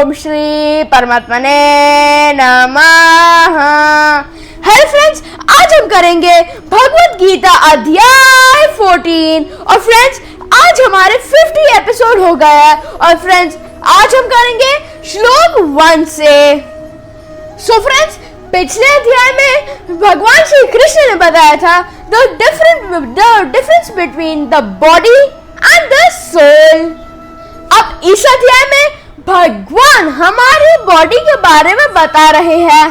ओम श्री परमात्मने नमः। Hello friends, आज हम करेंगे भगवत गीता अध्याय 14 और फ्रेंड्स आज हमारे 50 एपिसोड हो गया है और फ्रेंड्स आज हम करेंगे श्लोक 1 से। सो फ्रेंड्स पिछले अध्याय में भगवान श्री कृष्ण ने बताया था the difference between the body and the soul. अब इस अध्याय में भगवान हमारी बॉडी के बारे में बता रहे हैं।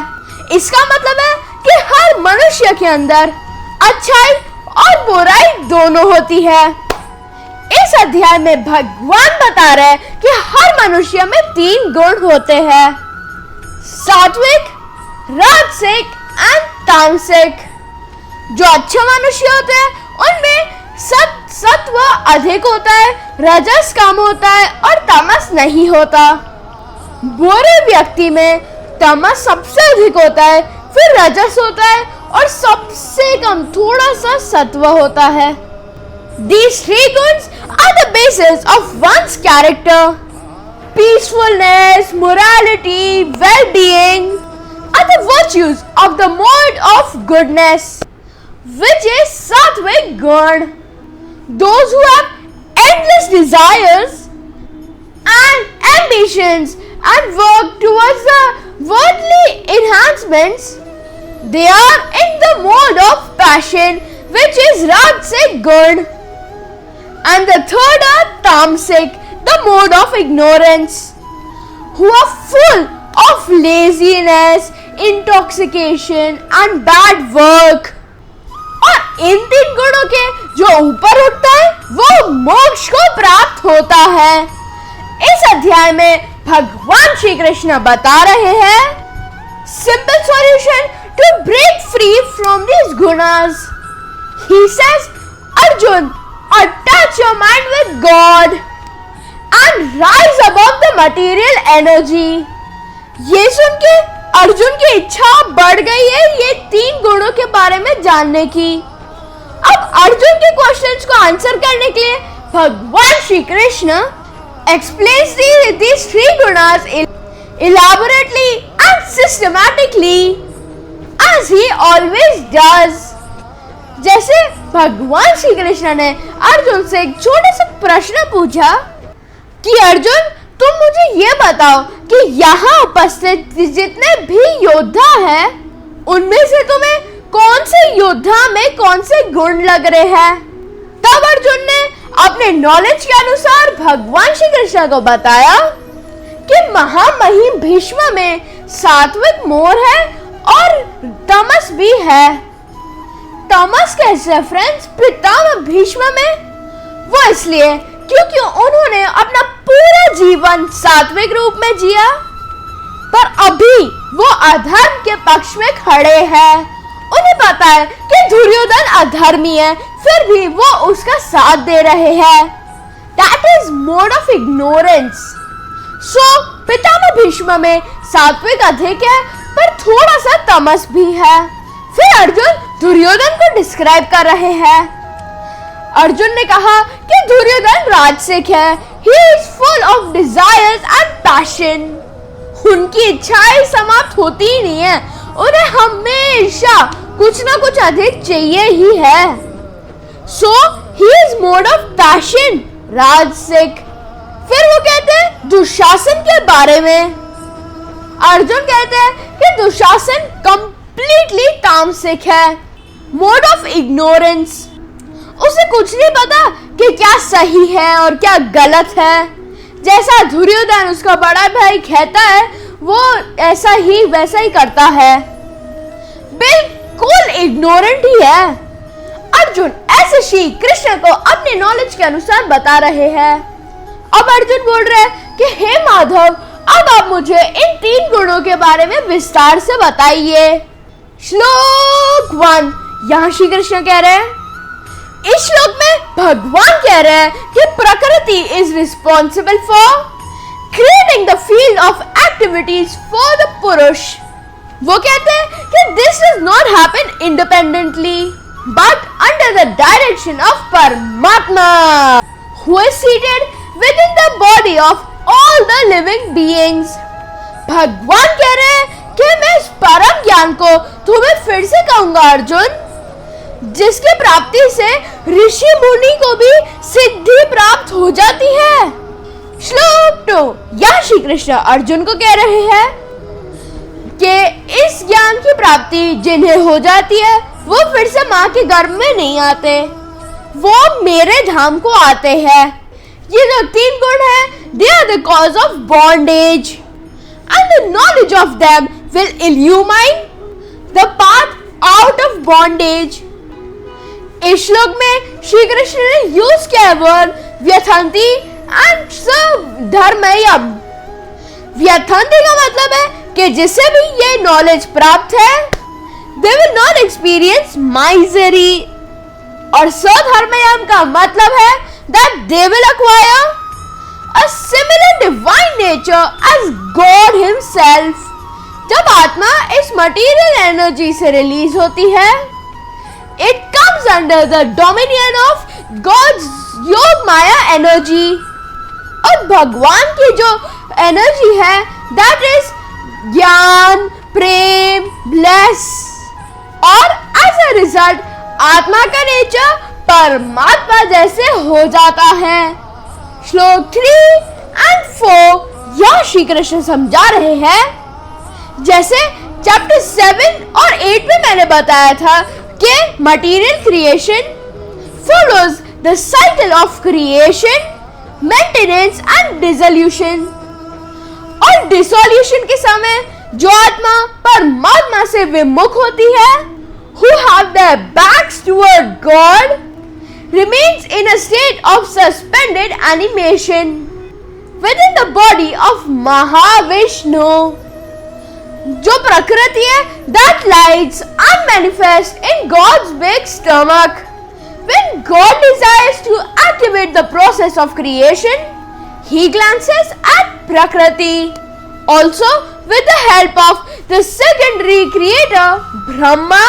इसका मतलब है कि हर मनुष्य के अंदर अच्छाई और बुराई दोनों होती है। इस अध्याय में भगवान बता रहे हैं कि हर मनुष्य में 3 गुण होते हैं, सात्विक, राजसिक एंड तामसिक। जो अच्छे मनुष्य होते हैं उनमें सत्व अधिक होता है, रजस कम होता है और तमस नहीं होता। बुरे व्यक्ति में तमस सबसे अधिक होता है, फिर रजस होता है और सबसे कम थोड़ा सा सत्व होता है। These 3 guns are the basis of one's character. Peacefulness, morality, well-being are the virtues of the mode of goodness, which is sattvic gun. Those who have endless desires and ambitions and work towards the worldly enhancements, they are in the mode of passion, which is rajasic gun. And the third are tamasic, the mode of ignorance, who are full of laziness, intoxication and bad work. और इन 3 गुणों के जो ऊपर उठता है वो मोक्ष को प्राप्त होता है। इस अध्याय में भगवान श्री कृष्ण बता रहे हैं simple solution to break free from this गुणास। He says, Arjun, attach your mind with God and rise above the material energy. ये सुन के अर्जुन की इच्छा बढ़ गई है ये 3 गुणों के बारे में जानने की। अब अर्जुन के क्वेश्चंस को आंसर करने के लिए भगवान Shri Krishna explains these 3 gunas elaborately and systematically as he always does. जैसे भगवान श्री कृष्ण ने अर्जुन से एक छोटा सा प्रश्न पूछा कि अर्जुन तुम मुझे ये बताओ कि यहाँ उपस्थित जितने भी योद्धा हैं उनमें से तुम्हें कौन से योद्धा में कौन से गुण लग रहे हैं। तब अर्जुन ने अपने नॉलेज के अनुसार भगवान श्री कृष्ण को बताया कि महामहिम भीष्म में सात्विक मोर है और तमस भी है। तमस कैसे फ्रेंड्स पितामह भीष्म में? वो इसलिए क्योंकि उन्होंने अपना पूरा जीवन सात्विक रूप में जिया, पर अभी वो अधर्म के पक्ष में खड़े हैं। उन्हें पता है कि दुर्योधन अधर्मी है, फिर भी वो उसका साथ दे रहे हैं। That is mode of ignorance. So पितामह भीष्म में सात्विक अधिक है, पर थोड़ा सा तमस भी है। फिर अर्जुन दुर्योधन को डिस्क्राइब कर रहे हैं। अर्जुन ने कहा कि दुर्योधन राजसिक है। He is full of desires and passion. उनकी इच्छाएं समाप्त होती ही नहीं है, उन्हें हमेशा कुछ ना कुछ अधिक चाहिए ही है। So he is mode of passion, राजसिक। फिर वो कहते हैं दुशासन के बारे में। अर्जुन कहते हैं कि दुशासन कंप्लीटली तामसिक है, मोड ऑफ इग्नोरेंस। उसे कुछ नहीं पता कि क्या सही है और क्या गलत है। जैसा दुर्योधन उसका बड़ा भाई कहता है वो ऐसा ही वैसा ही करता है, बिल्कुल इग्नोरेंट ही है। अर्जुन ऐसे श्री कृष्ण को अपने नॉलेज के अनुसार बता रहे हैं। अब अर्जुन बोल रहे हैं कि हे माधव, अब आप मुझे इन 3 गुणों के बारे में विस्तार से बताइए। श्लोक 1 यहाँ श्री कृष्ण कह रहे हैं, इस श्लोक में भगवान कह रहे हैं कि प्रकृति is responsible for creating the field of activities for the पुरुष। वो कहते हैं कि this does not happen independently but under the direction of परमात्मा who is seated within the body of all the living beings. भगवान कह रहे हैं कि मैं इस परम ज्ञान को तुम्हें फिर से कहूंगा अर्जुन, जिसके प्राप्ति से ऋषि मुनि को भी सिद्धि प्राप्त हो जाती है। श्लोक 2, यहाँ श्री कृष्ण अर्जुन को कह रहे हैं कि इस ज्ञान की प्राप्ति जिन्हें हो जाती है वो फिर से माँ के गर्भ में नहीं आते, वो मेरे धाम को आते हैं। ये जो 3 गुण है, they are the cause of bondage and the knowledge of them will illumine the path out of bondage। इस श्लोक में श्री कृष्ण ने यूज किया वर्ड व्यथंती एंड धर्मयम। व्यथंती का मतलब है कि जिसे भी ये नॉलेज प्राप्त है, they will not experience misery, और सधर्मयम का मतलब है that they will acquire a similar divine nature as God himself। जब आत्मा इस मटेरियल एनर्जी से रिलीज होती है, it comes under the dominion of God's योग माया एनर्जी, और भगवान की जो एनर्जी है that is ज्ञान, प्रेम, ब्लेस, और एज अ रिजल्ट आत्मा का नेचर परमात्मा जैसे हो जाता है। श्लोक 3 and 4 यह श्री कृष्ण समझा रहे हैं, जैसे चैप्टर 7 और 8 में मैंने बताया था कि material creation follows the cycle of creation, maintenance and dissolution, और डिसोल्यूशन के समय जो आत्मा परमात्मा से विमुख होती है, who have their backs toward God, remains in a state of suspended animation within the body of Mahavishnu। जो प्रकृति है that lies unmanifest in God's big stomach। When God desires to activate the process of creation, he glances at Prakriti, also with the help of the secondary creator Brahma।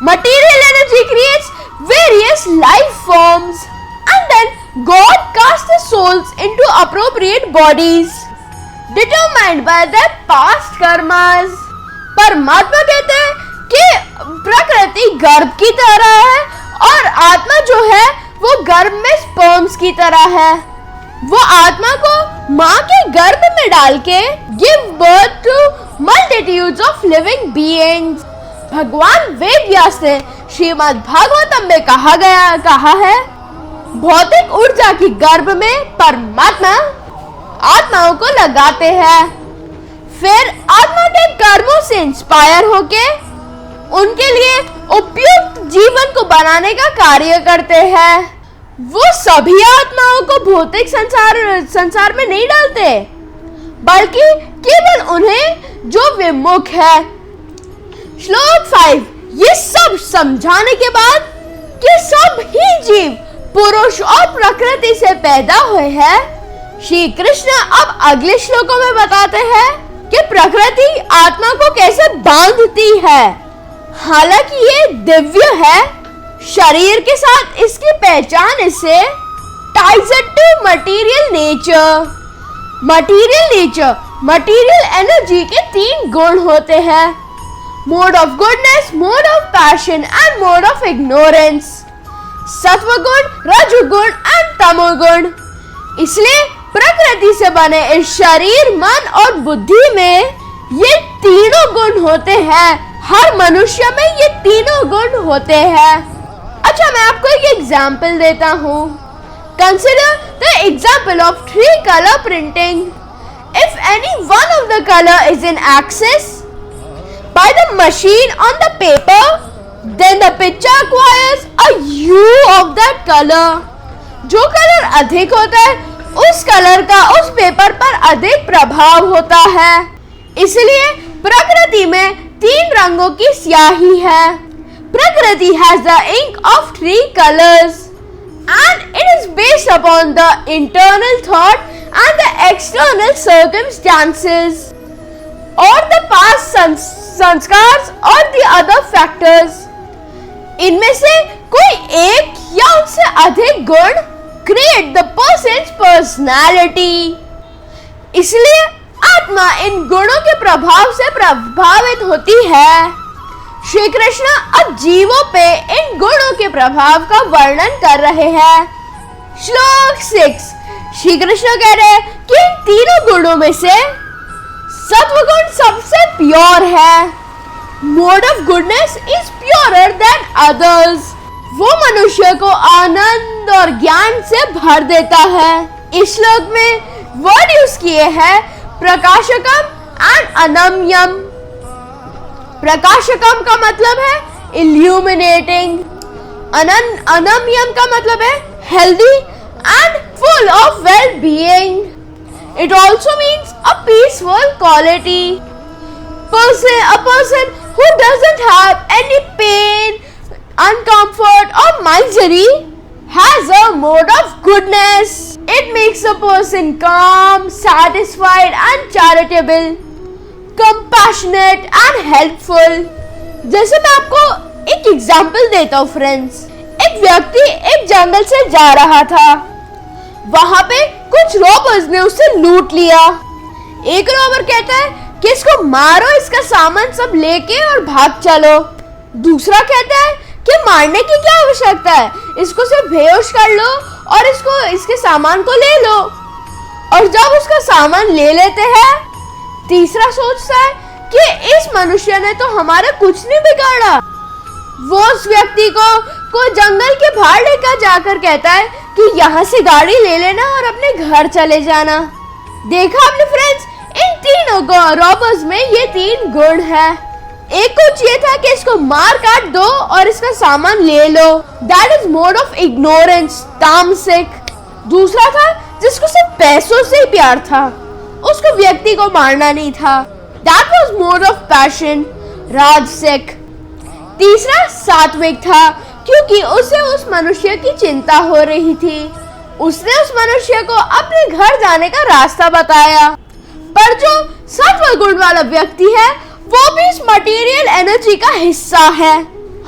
Material energy creates various life forms, and then God casts the souls into appropriate bodies determined by their past karmas। परमात्मा कहते हैं कि प्रकृति गर्भ की तरह है और आत्मा जो है वो गर्भ में स्पर्म्स की तरह है। वो आत्मा को माँ के गर्भ में डाल के give birth to multitudes of living beings. भगवान वेद व्यास ने श्रीमद् भागवतम में कहा है, भौतिक ऊर्जा की गर्भ में परमात्मा आत्माओं को लगाते हैं, फिर आत्मा के कर्मों से इंस्पायर होके उनके लिए उपयुक्त जीवन को बनाने का कार्य करते हैं। वो सभी आत्माओं को भौतिक संसार में नहीं डालते, बल्कि केवल उन्हें जो विमुख है। श्लोक 5 ये सब समझाने के बाद कि सब ही जीव पुरुष और प्रकृति से पैदा हुए हैं, श्री कृष्ण अब अगले श्लोकों में बताते हैं कि प्रकृति आत्मा को कैसे बांधती है। हालांकि ये दिव्य है, शरीर के साथ इसकी पहचान इससे ties it to material nature. Material energy के 3 गुण होते हैं, mode of goodness, mode of passion and mode of ignorance. सत्वगुण, रजोगुण एंड तमोगुण। इसलिए प्रकृति से बने इस शरीर, मन और बुद्धि में ये तीनों गुण होते हैं। हर मनुष्य में ये तीनों गुण होते हैं। अच्छा, मैं आपको एक एग्जाम्पल देता हूँ। Consider the example of 3 color printing. If any one of the color is in access by the machine on the paper, then the picture acquires a hue of that color. जो colour अधिक होता है उस colour का उस paper पर अधिक प्रभाव होता है। इसलिए प्रकृति में 3 रंगों की स्याही है। प्रकृति has the ink of 3 colors and it is based upon the internal thought and the external circumstances or the past संस्कार और the other factors। इनमें से कोई एक या उनसे अधिक गुण create the person's personality। इसलिए आत्मा इन गुणों के प्रभाव से प्रभावित होती है। श्री कृष्ण अब जीवों पे इन गुणों के प्रभाव का वर्णन कर रहे हैं। श्लोक 6 श्री कृष्ण कह रहे हैं कि इन तीनों गुणों में से सत्वगुण सबसे प्योर है। Mode of goodness is purer than others. वो मनुष्य को आनंद और ज्ञान से भर देता है। इस श्लोक में वर्ड यूज किए हैं प्रकाशकम एंड अनम्यम। प्रकाशकम का मतलब है इल्यूमिनेटिंग, अनम्यम का मतलब है healthy and full of well being. It also means a peaceful quality. A person who doesn't have any pain, uncomfort or misery has a mode of goodness. It makes a person calm, satisfied and charitable, compassionate and helpful. जैसे मैं आपको एक example देता हूँ friends. एक व्यक्ति एक जंगल से जा रहा था। वहां पे कुछ रॉबर्स ने उसे लूट लिया। एक रॉबर कहता है कि इसको मारो, इसका सामान सब लेके और भाग चलो। दूसरा कहता है कि मारने की क्या आवश्यकता है, इसको सिर्फ बेहोश कर लो और इसके सामान को ले लो। और जब उसका सामान ले लेते हैं, तीसरा सोचता है कि इस मनुष्य ने तो हमारा कुछ नहीं बिगाड़ा। वो उस व्यक्ति को जंगल के बाहर लेकर जाकर कहता है कि यहाँ से गाड़ी ले लेना और अपने घर चले जाना। देखा आपने फ्रेंड्स, इन तीनों रॉबर्स में ये तीन गुण है। एक को चाहिए था कि इसको मार काट दो और इसका सामान ले लो, that is mode of ignorance, तामसिक। दूसरा था जिसको सिर्फ पैसों से ही प्यार था, उसको व्यक्ति को मारना नहीं था, that was mode of passion, राजसिक। तीसरा सात्विक था, क्योंकि उसे उस मनुष्य की चिंता हो रही थी। उसने उस मनुष्य को अपने घर जाने का रास्ता बताया। पर जो सत्व गुण वाला व्यक्ति है वो भी इस मटेरियल एनर्जी का हिस्सा है।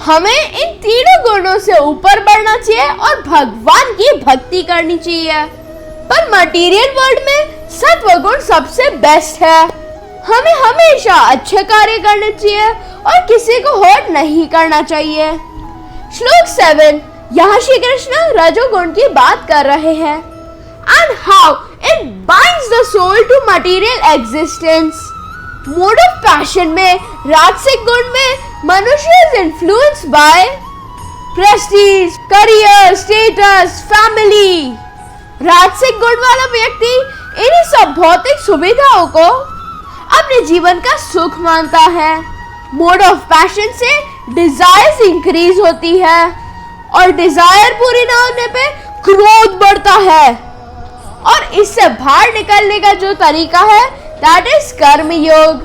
हमें इन तीनों गुणों से ऊपर बढ़ना चाहिए और भगवान की भक्ति करनी चाहिए। पर मटेरियल वर्ल्ड में सत्व गुण सबसे बेस्ट है। हमें हमेशा अच्छे कार्य करने चाहिए और किसी को हर्ट नहीं करना चाहिए। श्लोक 7 यहाँ श्री कृष्ण रजोगुण की बात कर रहे हैं। And how it binds the soul to material existence. Mode of passion में, राजसिक गुण में मनुष्य is influenced by prestige, career, status, family. राजसिक गुण वाला व्यक्ति इन्हीं सब भौतिक सुविधाओं को अपने जीवन का सुख मानता है। मोड ऑफ पैशन से डिजायर्स इंक्रीज होती है और डिजायर पूरी ना होने पे क्रोध बढ़ता है। और इससे बाहर निकलने का जो तरीका है that is karma yoga,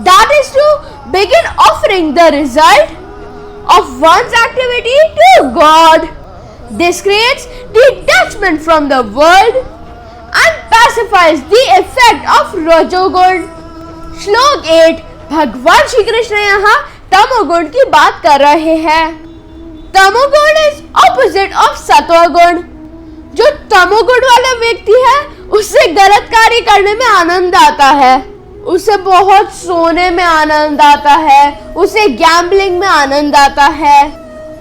that is to begin offering the result of one's activity to God. This creates detachment from the world and pacifies the effect of Rajogun. श्लोक 8 भगवान श्री कृष्ण यहाँ तमोगुण की बात कर रहे हैं। तमोगुण इज ऑपोजिट ऑफ सत्वगुण। जो तमोगुण वाला व्यक्ति है उससे गलत कार्य करने में आनंद आता है, उसे बहुत सोने में आनंद आता है, उसे गैम्बलिंग में आनंद आता है।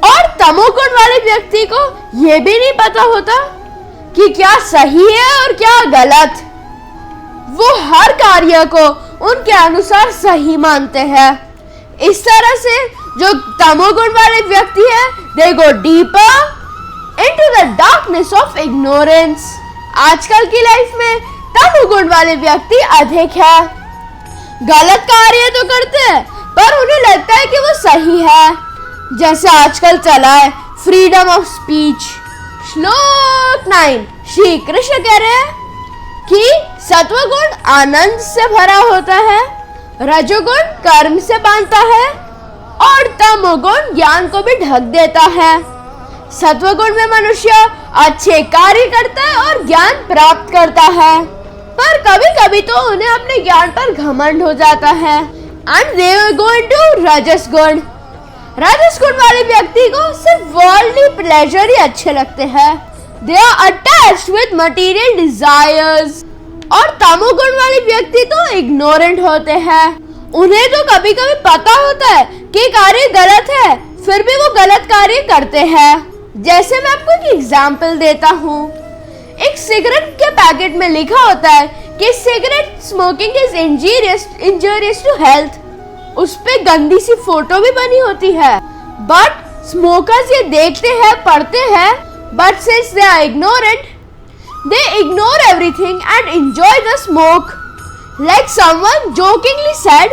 और तमोगुण वाले व्यक्ति को यह भी नहीं पता होता कि क्या सही है और क्या गलत। वो हर कार्य को उनके अनुसार सही मानते हैं। इस तरह से जो तमोगुण वाले व्यक्ति है they go deeper into the darkness of ignorance. आजकल की लाइफ में तमोगुण वाले व्यक्ति अधिक है, गलत कार्य तो करते हैं पर उन्हें लगता है कि वो सही है। जैसे आजकल चला है फ्रीडम ऑफ स्पीच। श्लोक 9 श्री कृष्ण कह रहे हैं कि सत्वगुण आनंद से भरा होता है, रजोगुण कर्म से बांधता है और तमोगुण ज्ञान को भी ढक देता है। सत्वगुण में मनुष्य अच्छे कार्य करता है और ज्ञान प्राप्त करता है, पर कभी कभी तो उन्हें अपने ज्ञान पर घमंड हो जाता है एंड दे गो इनटू रजस गुण। रजस गुण वाले व्यक्ति को सिर्फ वर्ल्डली प्लेजर ही अच्छे लगते हैं। They are attached with material desires. और तमोगुण वाले व्यक्ति तो इग्नोरेंट होते हैं। उन्हें तो कभी कभी पता होता है कि कार्य गलत है, फिर भी वो गलत कार्य करते हैं। जैसे मैं आपको एक एग्जाम्पल देता हूँ। एक सिगरेट के पैकेट में लिखा होता है कि cigarette smoking is injurious to health. उस पे गंदी सी फोटो भी बनी होती है, बट स्मोकर्स ये देखते हैं, पढ़ते हैं, but since they are ignorant, they ignore everything and enjoy the smoke. Like someone jokingly said,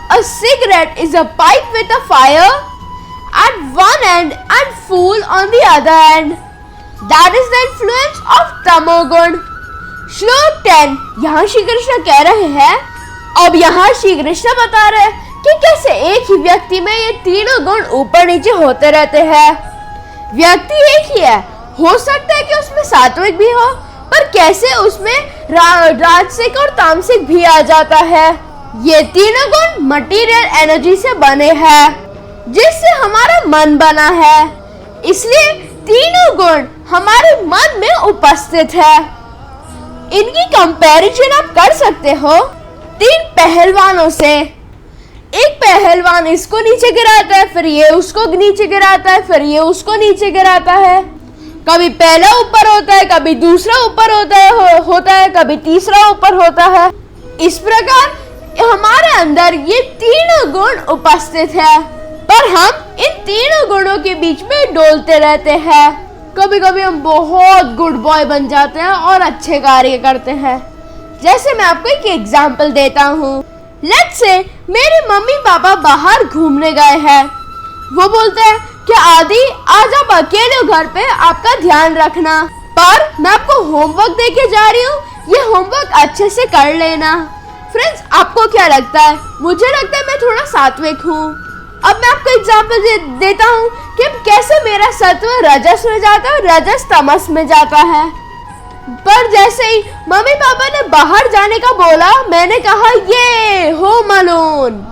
a cigarette is a pipe with a fire at one end and fuel on the other end. That is the influence of tamogun. श्लोक 10 यहाँ श्री कृष्ण कह रहे हैं। अब यहाँ श्री कृष्ण बता रहे हैं कि कैसे एक ही व्यक्ति में ये तीनों गुण ऊपर नीचे होते रहते हैं। व्यक्ति एक ही है, हो सकता है कि उसमें सात्विक भी हो, पर कैसे उसमें राजसिक और तामसिक भी आ जाता है। ये तीनों गुण मटेरियल एनर्जी से बने हैं, जिससे हमारा मन बना है। इसलिए तीनों गुण हमारे मन में उपस्थित है। इनकी कंपैरिजन आप कर सकते हो तीन पहलवानों से। एक पहलवान इसको नीचे गिराता है, फिर ये उसको नीचे गिराता है, फिर ये उसको नीचे गिराता है। कभी पहला ऊपर होता है, कभी दूसरा ऊपर होता है, कभी तीसरा ऊपर होता है। इस प्रकार हमारे अंदर ये तीनों गुण उपस्थित है, पर हम इन तीनों गुणों के बीच में डोलते रहते हैं। कभी कभी हम बहुत गुड बॉय बन जाते हैं और अच्छे कार्य करते हैं। जैसे मैं आपको एक एग्जाम्पल देता हूँ। लेट्स से मेरे मम्मी पापा बाहर घूमने गए हैं। वो बोलते हैं कि आदि आज आप अकेले हो घर पे, आपका ध्यान रखना, पर मैं आपको होमवर्क देके जा रही हूँ, ये होमवर्क अच्छे से कर लेना। फ्रेंड्स, आपको क्या लगता है? मुझे लगता है मैं थोड़ा सात्विक हूँ। अब मैं आपको एग्जाम्पल देता हूँ कि कैसे मेरा सत्व रजस में जाता है और रजस तमस में जाता है। पर जैसे ही मम्मी पापा ने बाहर जाने का बोला, मैंने कहा ये होम अलोन,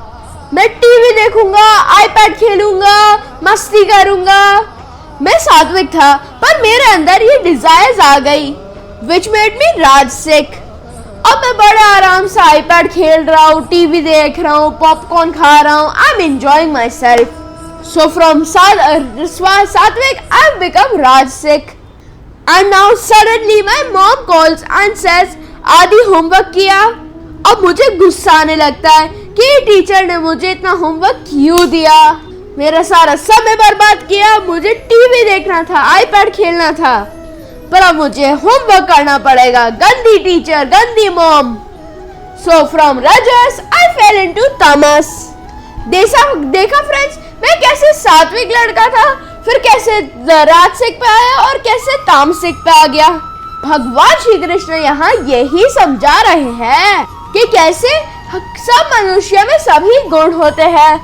मैं टीवी देखूंगा, आईपैड खेलूंगा, मस्ती करूंगा। मैं सात्विक था, पर मेरे अंदर ये डिजायर्स आ गई, विच मेड मी राजसिक। अब मैं बड़े आराम से आईपैड खेल रहा हूँ, टीवी देख रहा हूँ, पॉपकॉर्न खा रहा हूँ। I am enjoying my self. So from सात्विक आई हैव बिकम राजसिक। And now suddenly my mom calls and says, आदि होमवर्क किया। अब मुझे गुस्सा आने लगता है कि टीचर ने मुझे इतना होमवर्क क्यों दिया, मेरा सारा समय बर्बाद किया। मुझे टीवी देखना था, आईपैड खेलना था, पर अब मुझे होमवर्क करना पड़ेगा। गंदी टीचर, गंदी mom. So from rajas I fell into tamas। देखा फ्रेंड्स, मैं कैसे सात्विक लड़का था, फिर कैसे राजसिक पे आया और कैसे तामसिक पे आ गया। भगवान श्री कृष्ण यहाँ यही समझा रहे हैं कि कैसे सब मनुष्य में सभी गुण होते हैं,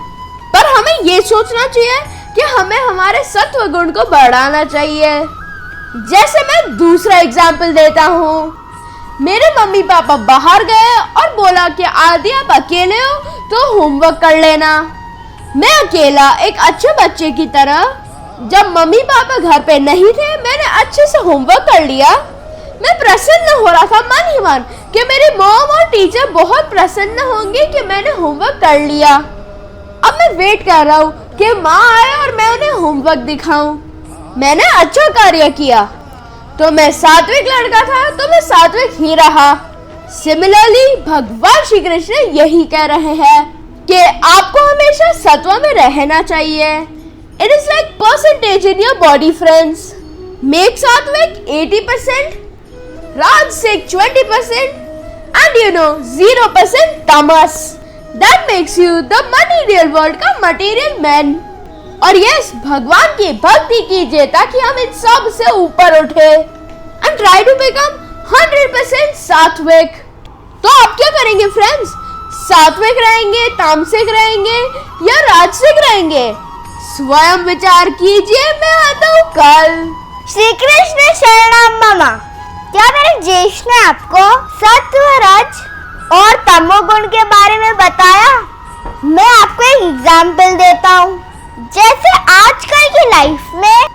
पर हमें ये सोचना चाहिए कि हमें हमारे सत्व गुण को बढ़ाना चाहिए। जैसे मैं दूसरा एग्जाम्पल देता हूँ। मेरे मम्मी पापा बाहर गए और बोला कि आदि आप अकेले हो तो होमवर्क कर लेना। मैं अकेला एक अच्छे बच्चे की तरह, जब मम्मी पापा घर पे नहीं थे, मैंने अच्छे से होमवर्क कर लिया। मैं प्रसन्न हो रहा था मन ही मन कि मेरी मॉम और टीचर बहुत प्रसन्न होंगे कि मैंने होमवर्क कर लिया। अब मैं वेट कर रहा हूँ कि माँ आए और मैं उन्हें होमवर्क दिखाऊं। मैंने अच्छा कार्य किया तो मैं सात्विक लड़का था, तो मैं सात्विक ही रहा। सिमिलरली भगवान श्री कृष्ण यही कह रहे हैं कि आपको हमेशा सत्व में रहना चाहिए। It is like percentage in your body, friends. Make sattvic 80%, rajasic 20%, and 0% tamas. That makes you the material world का material man. और yes, भगवान की भक्ति कीजिए ताकि हम इन सब से ऊपर उठे and try to become 100% सात्विक। तो आप क्या करेंगे फ्रेंड्स? सात्विक रहेंगे, तामसिक रहेंगे या राजसिक रहेंगे? स्वयं विचार कीजिए। मैं आता हूँ कल। श्री कृष्ण शरणम मामा। क्या मेरे ज्येष्ठ ने आपको सत्व, रज और तमोगुण के बारे में बताया? मैं आपको एक एग्जाम्पल देता हूँ। जैसे आजकल की लाइफ में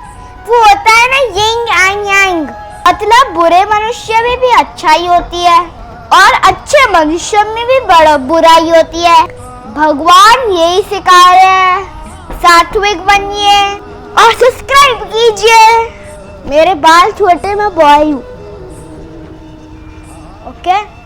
वो होता है ना, यिंग एंड यांग, मतलब बुरे मनुष्य में भी अच्छाई होती है और अच्छे मनुष्य में भी बड़ा बुराई होती है। भगवान यही सिखा रहे हैं, सात्विक बनिए और सब्सक्राइब कीजिए। मेरे बाल छोटे, मैं बॉय हूँ। ओके।